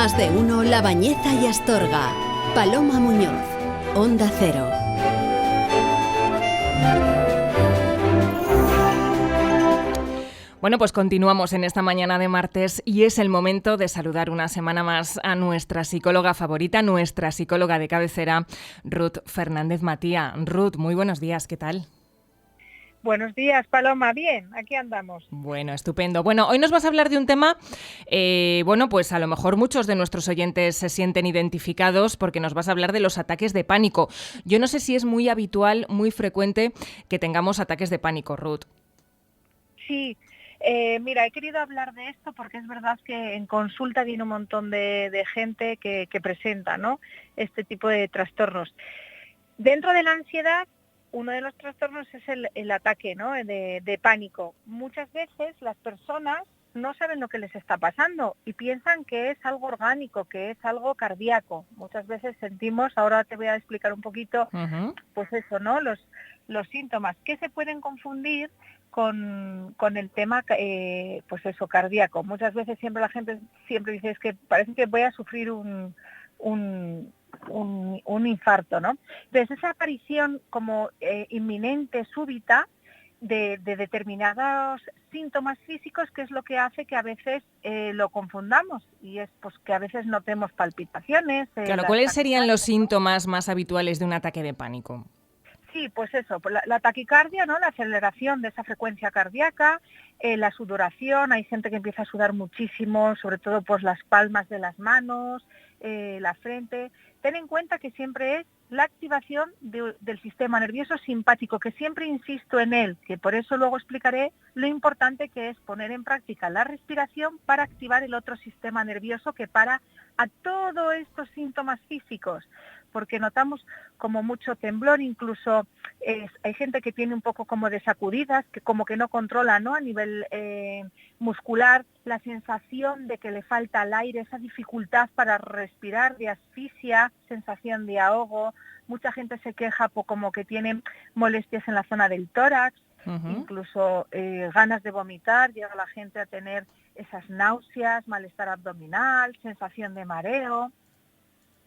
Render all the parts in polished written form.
Más de uno La Bañeza y Astorga. Paloma Muñoz, Onda Cero. Bueno, pues continuamos en esta mañana de martes y es el momento de saludar una semana más a nuestra psicóloga favorita, nuestra psicóloga de cabecera, Ruth Fernández Matía. Ruth, muy buenos días, ¿qué tal? Buenos días, Paloma. Bien, aquí andamos. Bueno, estupendo. Bueno, hoy nos vas a hablar de un tema, bueno, pues a lo mejor muchos de nuestros oyentes se sienten identificados porque nos vas a hablar de los ataques de pánico. Yo no sé si es muy habitual, muy frecuente que tengamos ataques de pánico, Ruth. Sí. Mira, he querido hablar de esto porque es verdad que en consulta viene un montón de gente que presenta, ¿no?, este tipo de trastornos. Dentro de la ansiedad, uno de los trastornos es el ataque, ¿no?, de pánico. Muchas veces las personas no saben lo que les está pasando y piensan que es algo orgánico, que es algo cardíaco. Muchas veces sentimos, ahora te voy a explicar un poquito, pues eso, ¿no?, los síntomas que se pueden confundir con el tema, pues eso, cardíaco. Muchas veces la gente siempre dice, es que parece que voy a sufrir un infarto, ¿no? Entonces esa aparición como inminente, súbita, de determinados síntomas físicos, que es lo que hace que a veces lo confundamos, y es pues que a veces notemos palpitaciones. Claro, ¿cuáles serían los síntomas más habituales de un ataque de pánico? Sí, pues eso, la taquicardia, ¿no?, la aceleración de esa frecuencia cardíaca, la sudoración, hay gente que empieza a sudar muchísimo, sobre todo pues las palmas de las manos, la frente. Ten en cuenta que siempre es la activación del sistema nervioso simpático, que siempre insisto en él, que por eso luego explicaré lo importante que es poner en práctica la respiración para activar el otro sistema nervioso que para a todos estos síntomas físicos, porque notamos como mucho temblor, incluso hay gente que tiene un poco como de sacudidas, que como que no controla, ¿no?, a nivel muscular, la sensación de que le falta el aire, esa dificultad para respirar, de asfixia, sensación de ahogo. Mucha gente se queja como que tiene molestias en la zona del tórax, incluso ganas de vomitar, llega la gente a tener esas náuseas, malestar abdominal, sensación de mareo,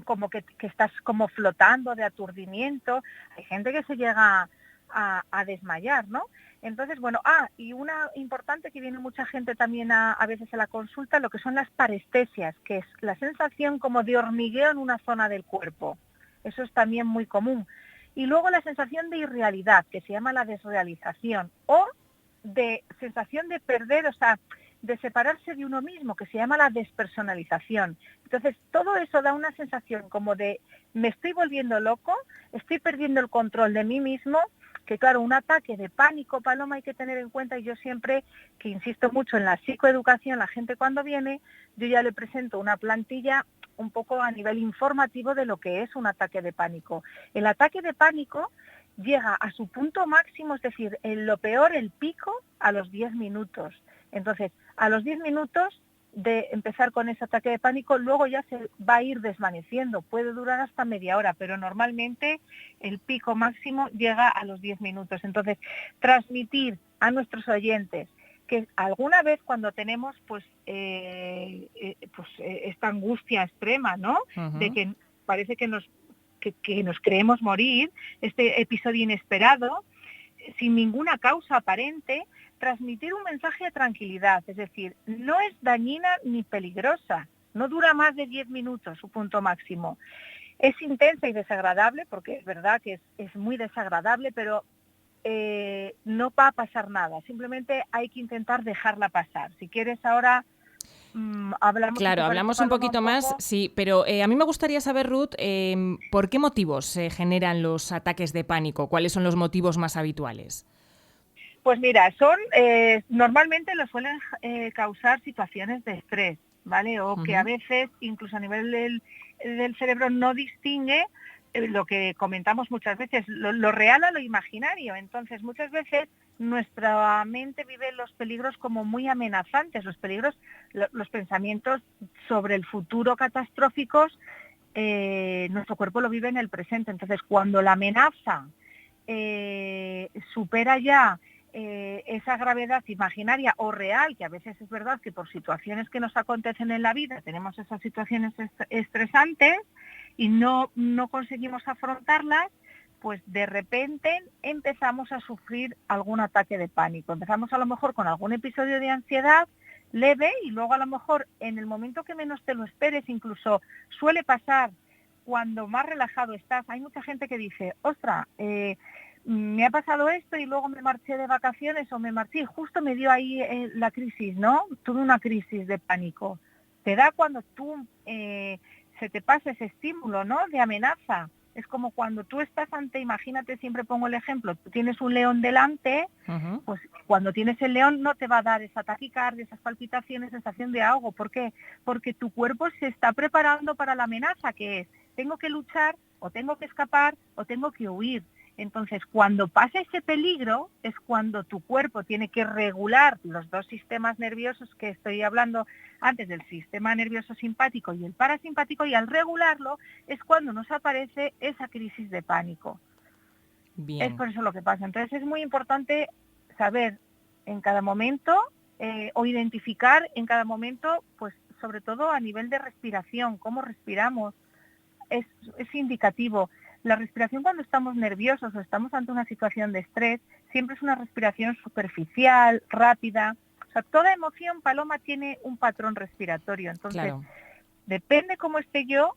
como que estás como flotando, de aturdimiento. Hay gente que se llega a desmayar, ¿no? Entonces, bueno, y una importante que viene mucha gente también a veces a la consulta, lo que son las parestesias, que es la sensación como de hormigueo en una zona del cuerpo. Eso es también muy común. Y luego la sensación de irrealidad, que se llama la desrealización, o de sensación de perder, o sea, de separarse de uno mismo, que se llama la despersonalización. Entonces, todo eso da una sensación como de me estoy volviendo loco, estoy perdiendo el control de mí mismo, que claro, un ataque de pánico, Paloma, hay que tener en cuenta, y yo siempre, que insisto mucho en la psicoeducación, la gente cuando viene, yo ya le presento una plantilla un poco a nivel informativo de lo que es un ataque de pánico. El ataque de pánico llega a su punto máximo, es decir, en lo peor, el pico, a los 10 minutos. Entonces, a los 10 minutos de empezar con ese ataque de pánico, luego ya se va a ir desvaneciendo. Puede durar hasta media hora, pero normalmente el pico máximo llega a los 10 minutos. Entonces, transmitir a nuestros oyentes que alguna vez cuando tenemos esta angustia extrema, ¿no?, de que parece que nos creemos morir, este episodio inesperado, sin ninguna causa aparente, transmitir un mensaje de tranquilidad, es decir, no es dañina ni peligrosa, no dura más de 10 minutos su punto máximo. Es intensa y desagradable, porque es verdad que es muy desagradable, pero no va a pasar nada, simplemente hay que intentar dejarla pasar. Si quieres ahora hablamos. Claro, hablamos un poquito más, sí, pero a mí me gustaría saber, Ruth, ¿por qué motivos se generan los ataques de pánico? ¿Cuáles son los motivos más habituales? Pues mira, normalmente lo suelen causar situaciones de estrés, ¿vale? O que a veces, incluso a nivel del cerebro, no distingue lo que comentamos muchas veces, lo real a lo imaginario. Entonces, muchas veces nuestra mente vive los peligros como muy amenazantes, los pensamientos sobre el futuro catastróficos, nuestro cuerpo lo vive en el presente. Entonces, cuando la amenaza supera ya esa gravedad imaginaria o real, que a veces es verdad que por situaciones que nos acontecen en la vida tenemos esas situaciones estresantes y no conseguimos afrontarlas, pues de repente empezamos a sufrir algún ataque de pánico. Empezamos a lo mejor con algún episodio de ansiedad leve y luego a lo mejor en el momento que menos te lo esperes, incluso suele pasar cuando más relajado estás. Hay mucha gente que dice, ostras, me ha pasado esto y luego me marché de vacaciones o me marché y justo me dio ahí la crisis, ¿no? Tuve una crisis de pánico. Te da cuando tú se te pasa ese estímulo, ¿no? De amenaza. Es como cuando tú estás ante, imagínate, siempre pongo el ejemplo, tú tienes un león delante, pues cuando tienes el león no te va a dar esa taquicardia, esas palpitaciones, sensación de ahogo. ¿Por qué? Porque tu cuerpo se está preparando para la amenaza, que es, tengo que luchar, o tengo que escapar, o tengo que huir. Entonces, cuando pasa ese peligro, es cuando tu cuerpo tiene que regular los dos sistemas nerviosos que estoy hablando antes, del sistema nervioso simpático y el parasimpático, y al regularlo es cuando nos aparece esa crisis de pánico. Bien. Es por eso lo que pasa. Entonces, es muy importante saber en cada momento o identificar en cada momento, pues sobre todo a nivel de respiración, cómo respiramos, es indicativo. La respiración cuando estamos nerviosos o estamos ante una situación de estrés siempre es una respiración superficial, rápida. O sea, toda emoción, Paloma, tiene un patrón respiratorio. Entonces, claro, depende cómo esté yo,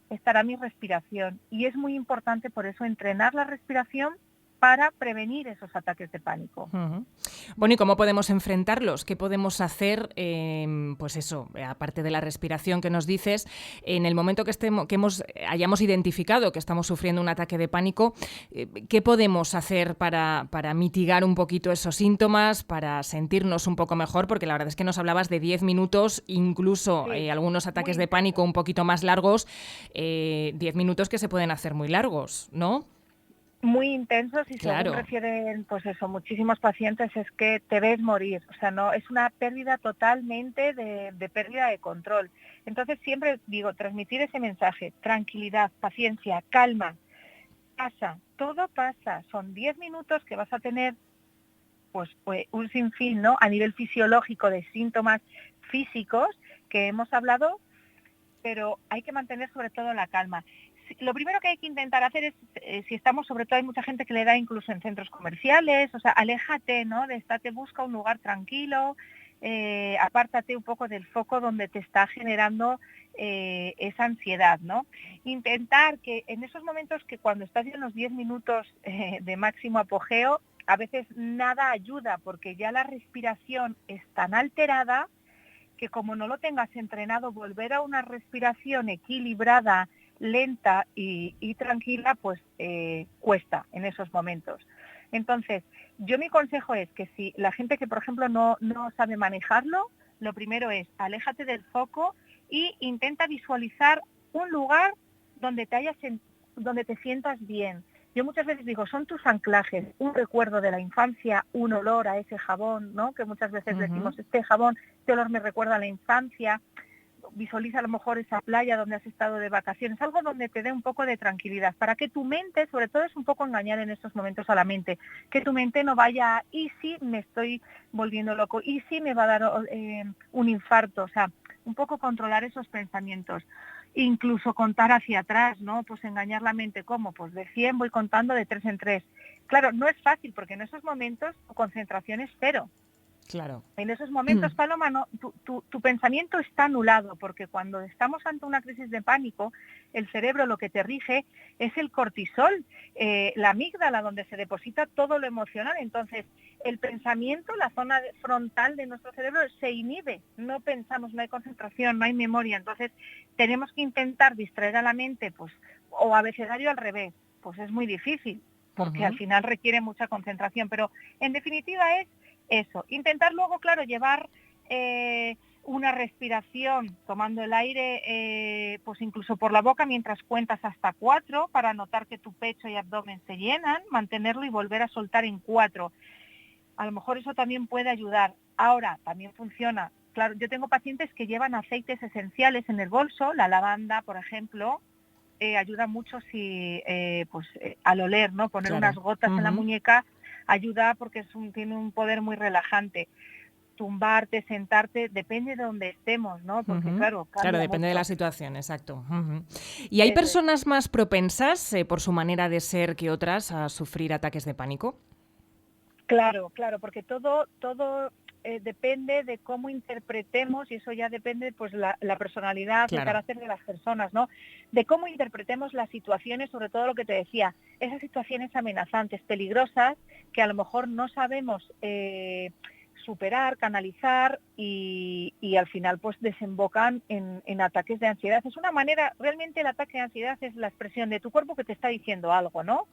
estará mi respiración. Y es muy importante por eso entrenar la respiración para prevenir esos ataques de pánico. Bueno, ¿y cómo podemos enfrentarlos? ¿Qué podemos hacer, pues eso, aparte de la respiración que nos dices, en el momento que hayamos identificado que estamos sufriendo un ataque de pánico, qué podemos hacer para mitigar un poquito esos síntomas, para sentirnos un poco mejor? Porque la verdad es que nos hablabas de 10 minutos, incluso sí, algunos ataques de pánico un poquito más largos, 10 minutos que se pueden hacer muy largos, ¿no? Muy intensos y claro, según refieren, pues eso, muchísimos pacientes, es que te ves morir. O sea, no, es una pérdida totalmente de pérdida de control. Entonces siempre digo, transmitir ese mensaje, tranquilidad, paciencia, calma. Pasa, todo pasa. Son 10 minutos que vas a tener pues un sinfín, ¿no? A nivel fisiológico de síntomas físicos que hemos hablado, pero hay que mantener sobre todo la calma. Lo primero que hay que intentar hacer es, si estamos, sobre todo hay mucha gente que le da incluso en centros comerciales, o sea, aléjate, ¿no? Busca un lugar tranquilo, apártate un poco del foco donde te está generando esa ansiedad, ¿no? Intentar que en esos momentos que cuando estás en los 10 minutos de máximo apogeo, a veces nada ayuda porque ya la respiración es tan alterada que como no lo tengas entrenado, volver a una respiración equilibrada, lenta y tranquila, pues cuesta en esos momentos. Entonces, yo mi consejo es que si la gente que, por ejemplo, no sabe manejarlo, lo primero es aléjate del foco e intenta visualizar un lugar donde donde te sientas bien. Yo muchas veces digo, son tus anclajes, un recuerdo de la infancia, un olor a ese jabón, ¿no? Que muchas veces decimos, este jabón, este olor me recuerda a la infancia. Visualiza a lo mejor esa playa donde has estado de vacaciones, algo donde te dé un poco de tranquilidad, para que tu mente, sobre todo es un poco engañar en estos momentos a la mente, que tu mente no vaya, y si me estoy volviendo loco, y si me va a dar un infarto, o sea, un poco controlar esos pensamientos. Incluso contar hacia atrás, ¿no? Pues engañar la mente, ¿cómo? Pues de 100 voy contando de 3 en 3. Claro, no es fácil porque en esos momentos tu concentración es cero. Claro. En esos momentos, Paloma, no, tu pensamiento está anulado, porque cuando estamos ante una crisis de pánico, el cerebro lo que te rige es el cortisol, la amígdala, donde se deposita todo lo emocional. Entonces, el pensamiento, la zona frontal de nuestro cerebro se inhibe, no pensamos, no hay concentración, no hay memoria. Entonces, tenemos que intentar distraer a la mente, pues, o abecedario al revés, pues es muy difícil, porque al final requiere mucha concentración. Pero, en definitiva, es eso, intentar luego, claro, llevar una respiración tomando el aire, pues incluso por la boca mientras cuentas hasta 4 para notar que tu pecho y abdomen se llenan, mantenerlo y volver a soltar en 4. A lo mejor eso también puede ayudar. Ahora, también funciona. Claro, yo tengo pacientes que llevan aceites esenciales en el bolso, la lavanda, por ejemplo, ayuda mucho si, al oler, ¿no? Poner unas gotas en la muñeca ayuda porque tiene un poder muy relajante. Tumbarte, sentarte, depende de donde estemos, ¿no? Porque claro, depende de la situación, exacto. ¿Y hay personas más propensas por su manera de ser que otras a sufrir ataques de pánico? Claro, porque todo depende de cómo interpretemos, y eso ya depende pues la personalidad, el carácter de las personas, ¿no? De cómo interpretemos las situaciones, sobre todo lo que te decía, esas situaciones amenazantes, peligrosas, que a lo mejor no sabemos superar, canalizar y al final pues desembocan en ataques de ansiedad. Es una manera, realmente el ataque de ansiedad es la expresión de tu cuerpo que te está diciendo algo, ¿no?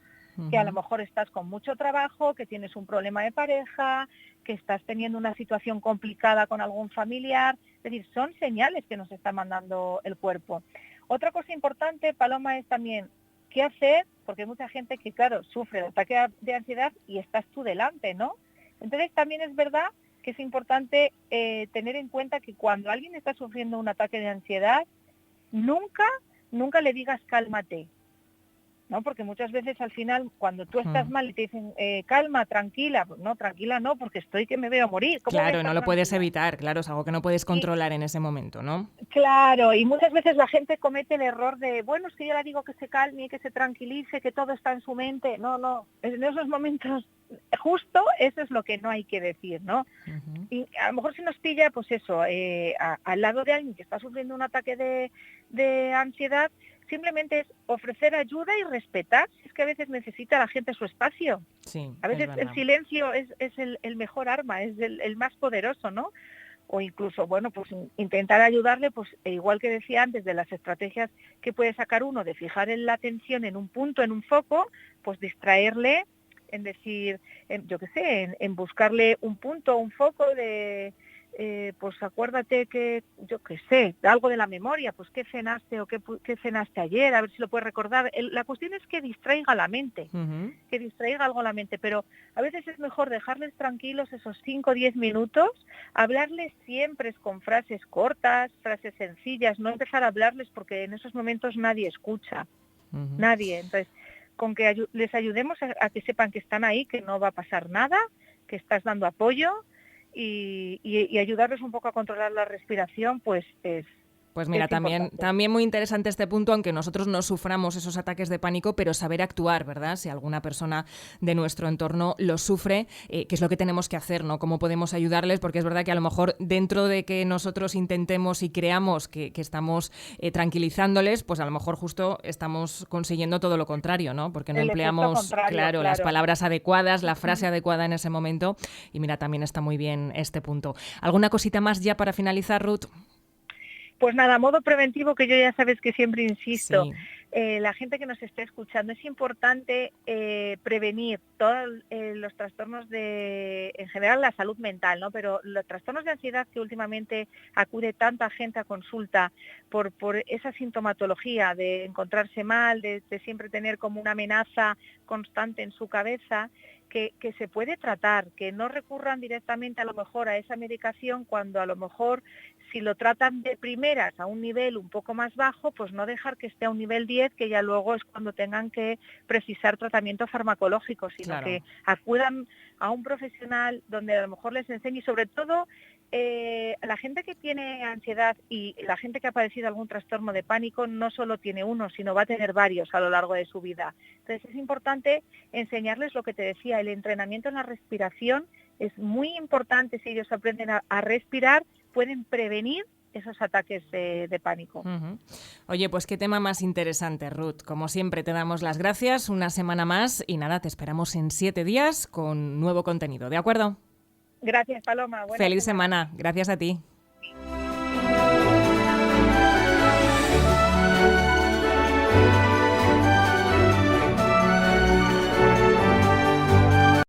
Que a lo mejor estás con mucho trabajo, que tienes un problema de pareja, que estás teniendo una situación complicada con algún familiar. Es decir, son señales que nos está mandando el cuerpo. Otra cosa importante, Paloma, es también qué hacer, porque hay mucha gente que, claro, sufre de ataque de ansiedad y estás tú delante, ¿no? Entonces también es verdad que es importante tener en cuenta que cuando alguien está sufriendo un ataque de ansiedad, nunca le digas cálmate, ¿no? Porque muchas veces al final cuando tú estás mal y te dicen calma, tranquila, pues no, tranquila no, porque estoy que me veo morir. Claro, no lo puedes evitar, claro, es algo que no puedes controlar en ese momento, ¿no? Claro, y muchas veces la gente comete el error de, bueno, es que yo le digo que se calme, que se tranquilice, que todo está en su mente. No, en esos momentos justo eso es lo que no hay que decir, ¿no? Y a lo mejor se nos pilla, pues eso, al lado de alguien que está sufriendo un ataque de ansiedad, simplemente es ofrecer ayuda y respetar. Es que a veces necesita la gente su espacio. Sí, a veces el silencio es el mejor arma, es el más poderoso, ¿no? O incluso, bueno, pues intentar ayudarle, pues igual que decía antes, de las estrategias que puede sacar uno de fijar la atención en un punto, en un foco, pues distraerle en decir, yo qué sé, en buscarle un punto, un foco de, pues acuérdate que, yo qué sé, algo de la memoria, pues qué cenaste o qué cenaste ayer, a ver si lo puedes recordar. La cuestión es que distraiga la mente, que distraiga algo la mente, pero a veces es mejor dejarles tranquilos esos 5 o 10 minutos, hablarles siempre con frases cortas, frases sencillas, no empezar a hablarles porque en esos momentos nadie escucha, nadie. Entonces, con que les ayudemos a que sepan que están ahí, que no va a pasar nada, que estás dando apoyo y ayudarles un poco a controlar la respiración, pues es... Pues mira, también muy interesante este punto, aunque nosotros no suframos esos ataques de pánico, pero saber actuar, ¿verdad? Si alguna persona de nuestro entorno lo sufre, ¿qué es lo que tenemos que hacer, ¿no? ¿Cómo podemos ayudarles? Porque es verdad que a lo mejor dentro de que nosotros intentemos y creamos que estamos tranquilizándoles, pues a lo mejor justo estamos consiguiendo todo lo contrario, ¿no? Porque no empleamos, claro, las palabras adecuadas, la frase adecuada en ese momento. Y mira, también está muy bien este punto. ¿Alguna cosita más ya para finalizar, Ruth? Pues nada, modo preventivo, que yo ya sabes que siempre insisto, sí. La gente que nos esté escuchando, es importante prevenir todos los trastornos en general la salud mental, ¿no? Pero los trastornos de ansiedad que últimamente acude tanta gente a consulta por esa sintomatología de encontrarse mal, de siempre tener como una amenaza constante en su cabeza, que se puede tratar, que no recurran directamente a lo mejor a esa medicación cuando a lo mejor si lo tratan de primeras a un nivel un poco más bajo, pues no dejar que esté a un nivel 10, que ya luego es cuando tengan que precisar tratamiento farmacológico, sino que acudan a un profesional donde a lo mejor les enseñe, y sobre todo la gente que tiene ansiedad y la gente que ha padecido algún trastorno de pánico no solo tiene uno, sino va a tener varios a lo largo de su vida. Entonces es importante enseñarles lo que te decía, el entrenamiento en la respiración es muy importante. Si ellos aprenden a respirar, pueden prevenir esos ataques de pánico. Oye, pues qué tema más interesante, Ruth. Como siempre, te damos las gracias una semana más y nada, te esperamos en 7 días con nuevo contenido, ¿de acuerdo? Gracias, Paloma. Feliz semana. Gracias a ti.